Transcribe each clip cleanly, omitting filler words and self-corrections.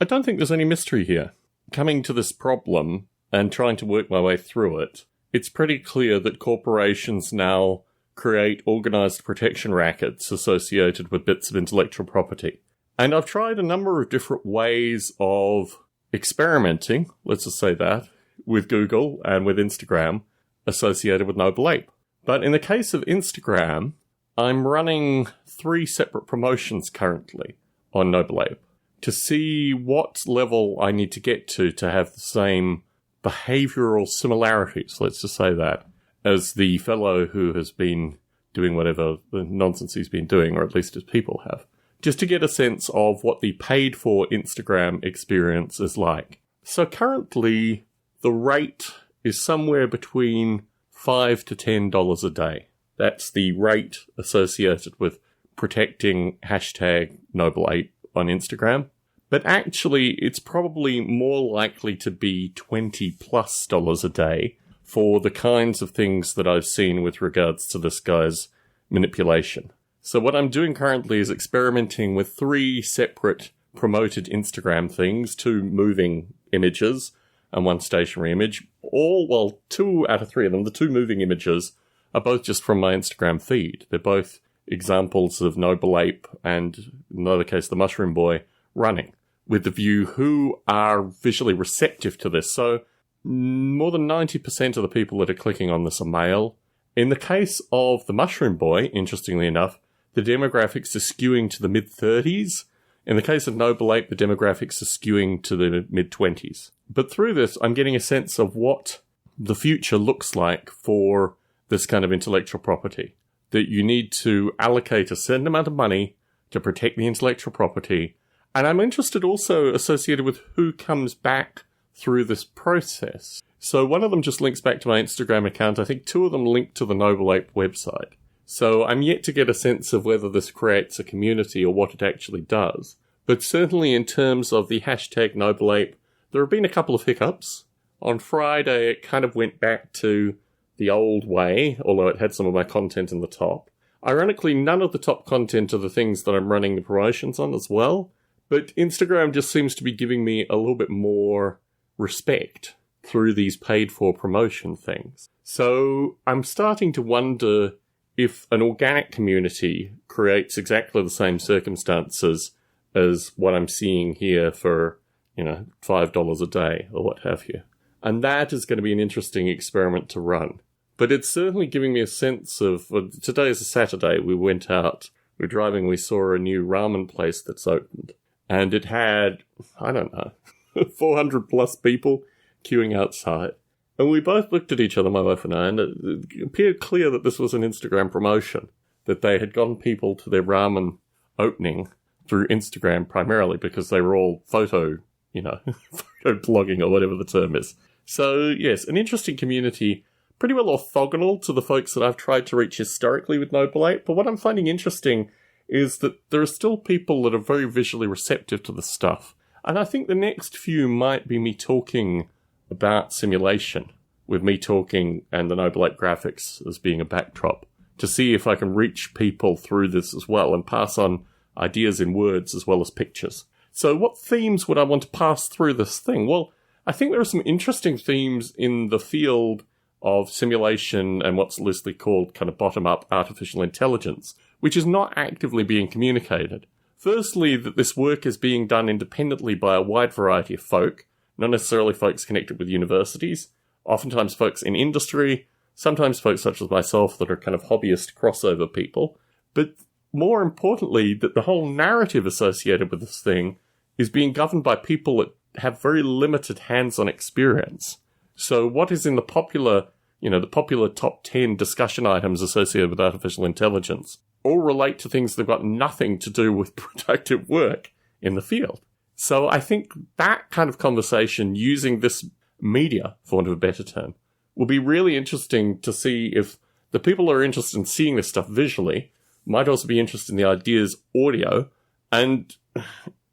I don't think there's any mystery here. Coming to this problem and trying to work my way through it, it's pretty clear that corporations now create organized protection rackets associated with bits of intellectual property. And I've tried a number of different ways of experimenting, let's just say that, with Google and with Instagram associated with Noble Ape. But in the case of Instagram, I'm running 3 separate promotions currently on Noble Ape to see what level I need to get to have the same behavioral similarities, let's just say that, as the fellow who has been doing whatever the nonsense he's been doing, or at least his people have. Just to get a sense of what the paid-for Instagram experience is like. So currently, the rate is somewhere between $5 to $10 a day. That's the rate associated with protecting hashtag Noble Ape on Instagram. But actually, it's probably more likely to be $20+ a day for the kinds of things that I've seen with regards to this guy's manipulation. So what I'm doing currently is experimenting with 3 separate promoted Instagram things, 2 moving images and 1 stationary image. 2 out of 3 of them, the 2 moving images, are both just from my Instagram feed. They're both examples of Noble Ape and, in another case, the Mushroom Boy, running, with the view who are visually receptive to this. So more than 90% of the people that are clicking on this are male. In the case of the Mushroom Boy, interestingly enough, the demographics are skewing to the mid-30s. In the case of Noble Ape, the demographics are skewing to the mid-20s. But through this, I'm getting a sense of what the future looks like for this kind of intellectual property. That you need to allocate a certain amount of money to protect the intellectual property. And I'm interested also associated with who comes back through this process. So one of them just links back to my Instagram account. I think 2 of them link to the Noble Ape website. So I'm yet to get a sense of whether this creates a community or what it actually does. But certainly in terms of the hashtag Noble Ape, there have been a couple of hiccups. On Friday, it kind of went back to the old way, although it had some of my content in the top. Ironically, none of the top content are the things that I'm running the promotions on as well. But Instagram just seems to be giving me a little bit more respect through these paid-for promotion things. So I'm starting to wonder if an organic community creates exactly the same circumstances as what I'm seeing here for, $5 a day or what have you. And that is going to be an interesting experiment to run. But it's certainly giving me a sense of, today is a Saturday, we went out, we were driving, we saw a new ramen place that's opened. And it had, 400 plus people queuing outside. And we both looked at each other, my wife and I, and it appeared clear that this was an Instagram promotion, that they had gotten people to their ramen opening through Instagram primarily because they were all photo blogging or whatever the term is. So, yes, an interesting community, pretty well orthogonal to the folks that I've tried to reach historically with Noble Ape. But what I'm finding interesting is that there are still people that are very visually receptive to the stuff. And I think the next few might be me talking about simulation, with me talking and the Noble Ape graphics as being a backdrop, to see if I can reach people through this as well and pass on ideas in words as well as pictures. So what themes would I want to pass through this thing? Well, I think there are some interesting themes in the field of simulation and what's loosely called kind of bottom-up artificial intelligence, which is not actively being communicated. Firstly, that this work is being done independently by a wide variety of folk, not necessarily folks connected with universities, oftentimes folks in industry, sometimes folks such as myself that are kind of hobbyist crossover people. But more importantly, that the whole narrative associated with this thing is being governed by people that have very limited hands-on experience. So what is in the popular top 10 discussion items associated with artificial intelligence all relate to things that have got nothing to do with productive work in the field. So I think that kind of conversation using this media, for want of a better term, will be really interesting to see if the people who are interested in seeing this stuff visually might also be interested in the ideas audio. And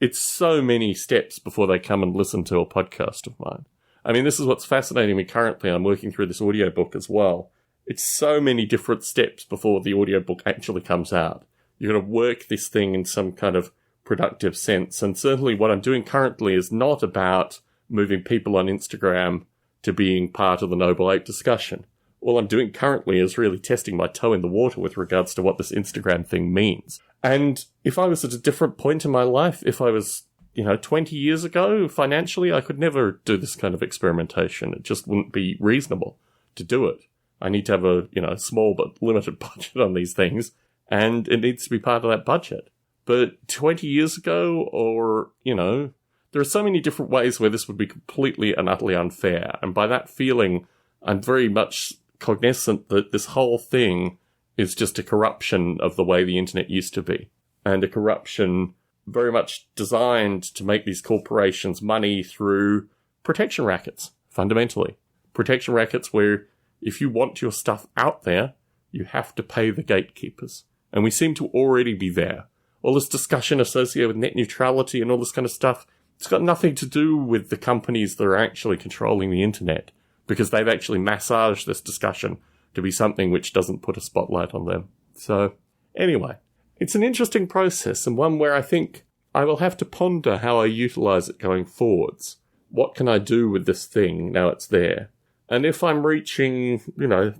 it's so many steps before they come and listen to a podcast of mine. I mean, this is what's fascinating me currently. I'm working through this audiobook as well. It's so many different steps before the audiobook actually comes out. You've got to work this thing in some kind of productive sense. And certainly what I'm doing currently is not about moving people on Instagram to being part of the Noble Ape discussion. All I'm doing currently is really testing my toe in the water with regards to what this Instagram thing means. And if I was at a different point in my life, if I was, 20 years ago, financially, I could never do this kind of experimentation. It just wouldn't be reasonable to do it. I need to have a, small but limited budget on these things, and it needs to be part of that budget. But 20 years ago, or, there are so many different ways where this would be completely and utterly unfair. And by that feeling, I'm very much cognizant that this whole thing is just a corruption of the way the internet used to be. And a corruption very much designed to make these corporations money through protection rackets, fundamentally. Protection rackets where if you want your stuff out there, you have to pay the gatekeepers. And we seem to already be there. All this discussion associated with net neutrality and all this kind of stuff, it's got nothing to do with the companies that are actually controlling the internet, because they've actually massaged this discussion to be something which doesn't put a spotlight on them. So, anyway, it's an interesting process, and one where I think I will have to ponder how I utilize it going forwards. What can I do with this thing now it's there? And if I'm reaching,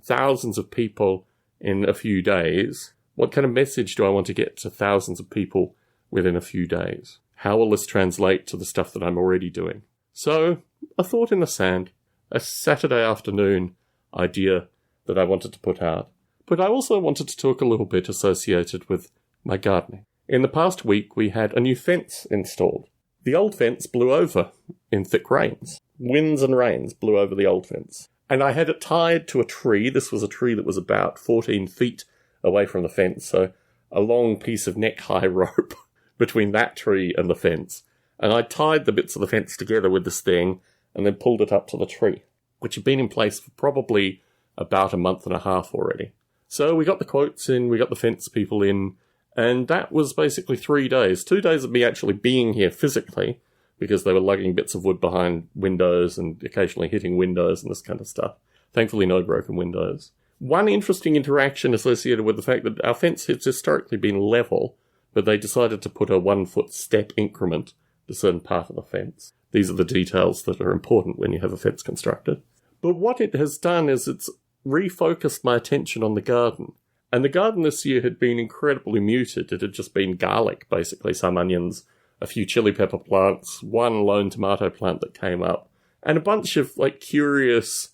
thousands of people in a few days, what kind of message do I want to get to thousands of people within a few days? How will this translate to the stuff that I'm already doing? So, a thought in the sand, a Saturday afternoon idea that I wanted to put out. But I also wanted to talk a little bit associated with my gardening. In the past week, we had a new fence installed. The old fence blew over in thick rains. Winds and rains blew over the old fence. And I had it tied to a tree. This was a tree that was about 14 feet away from the fence, so a long piece of neck-high rope between that tree and the fence. And I tied the bits of the fence together with this thing and then pulled it up to the tree, which had been in place for probably about a month and a half already. So we got the quotes in, we got the fence people in, and that was basically 3 days. 2 days of me actually being here physically, because they were lugging bits of wood behind windows and occasionally hitting windows and this kind of stuff. Thankfully, no broken windows. One interesting interaction associated with the fact that our fence has historically been level, but they decided to put a 1-foot step increment to a certain part of the fence. These are the details that are important when you have a fence constructed. But what it has done is it's refocused my attention on the garden. And the garden this year had been incredibly muted. It had just been garlic, basically, some onions, a few chili pepper plants, one lone tomato plant that came up, and a bunch of, curious,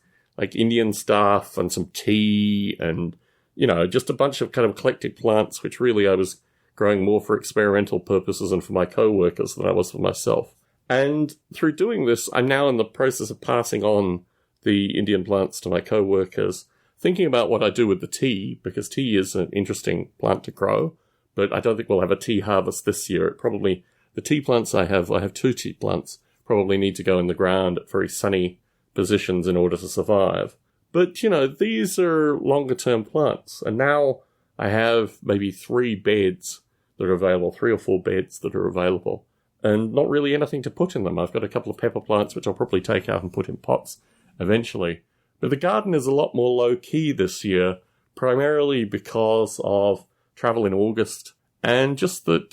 Indian stuff and some tea and, just a bunch of kind of eclectic plants, which really I was growing more for experimental purposes and for my co-workers than I was for myself. And through doing this, I'm now in the process of passing on the Indian plants to my co-workers, thinking about what I do with the tea, because tea is an interesting plant to grow, but I don't think we'll have a tea harvest this year. The tea plants I have 2 tea plants, probably need to go in the ground at very sunny positions in order to survive. But, these are longer-term plants, and now I have maybe 3 beds that are available, 3 or 4 beds that are available, and not really anything to put in them. I've got a couple of pepper plants, which I'll probably take out and put in pots eventually. But the garden is a lot more low-key this year, primarily because of travel in August, and just that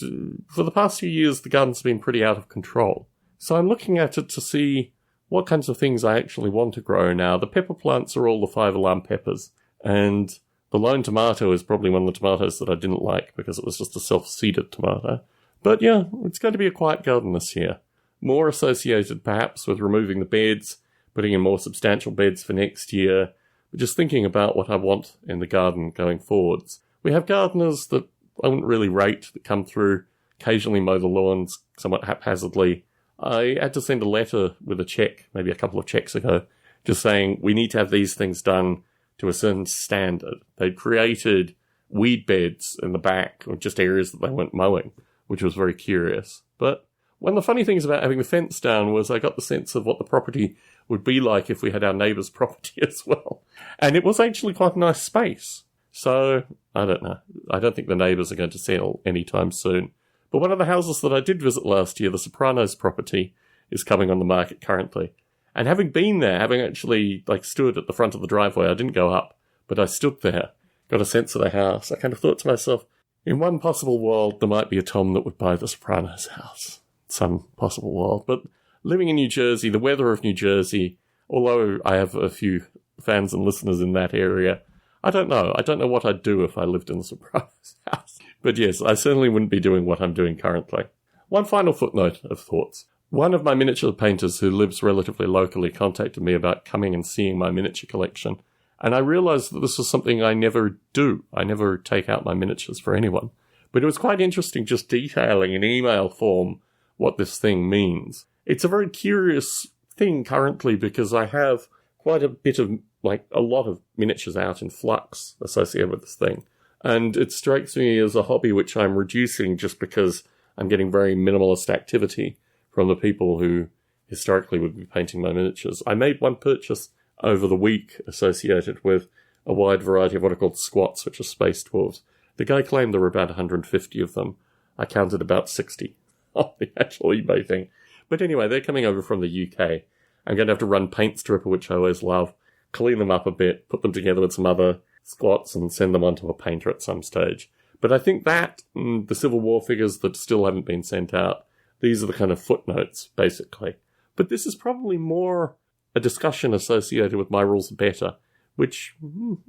for the past few years, the garden's been pretty out of control. So I'm looking at it to see what kinds of things I actually want to grow now. The pepper plants are all the 5-alarm peppers, and the lone tomato is probably one of the tomatoes that I didn't like because it was just a self-seeded tomato. But yeah, it's going to be a quiet garden this year. More associated perhaps with removing the beds, putting in more substantial beds for next year, but just thinking about what I want in the garden going forwards. We have gardeners that I wouldn't really rate that come through, occasionally mow the lawns somewhat haphazardly. I had to send a letter with a check, maybe a couple of checks ago, just saying we need to have these things done to a certain standard. They'd created weed beds in the back, or just areas that they weren't mowing, which was very curious. But one of the funny things about having the fence down was I got the sense of what the property would be like if we had our neighbour's property as well. And it was actually quite a nice space. So, I don't know. I don't think the neighbours are going to sell anytime soon. But one of the houses that I did visit last year, the Sopranos property, is coming on the market currently. And having been there, having actually stood at the front of the driveway, I didn't go up, but I stood there, got a sense of the house. I kind of thought to myself, In one possible world, there might be a Tom that would buy the Sopranos house. Some possible world. But living in New Jersey, the weather of New Jersey, although I have a few fans and listeners in that area, I don't know. I don't know what I'd do if I lived in the Sopranos house. But yes, I certainly wouldn't be doing what I'm doing currently. One final footnote of thoughts. One of my miniature painters who lives relatively locally contacted me about coming and seeing my miniature collection. And I realized that this was something I never do. I never take out my miniatures for anyone. But it was quite interesting just detailing in email form what this thing means. It's a very curious thing currently because I have quite a bit of, a lot of miniatures out in flux associated with this thing. And it strikes me as a hobby which I'm reducing just because I'm getting very minimalist activity from the people who historically would be painting my miniatures. I made one purchase over the week associated with a wide variety of what are called squats, which are space dwarves. The guy claimed there were about 150 of them. I counted about 60 on the actual eBay thing. But anyway, they're coming over from the UK. I'm going to have to run Paint Stripper, which I always love, clean them up a bit, put them together with some other squats and send them on to a painter at some stage. But I think that, the Civil War figures that still haven't been sent out, these are the kind of footnotes, basically. But this is probably more a discussion associated with My Rules Are Better, which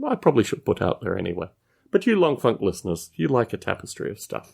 I probably should put out there anyway. But you Long Funk listeners, you like a tapestry of stuff.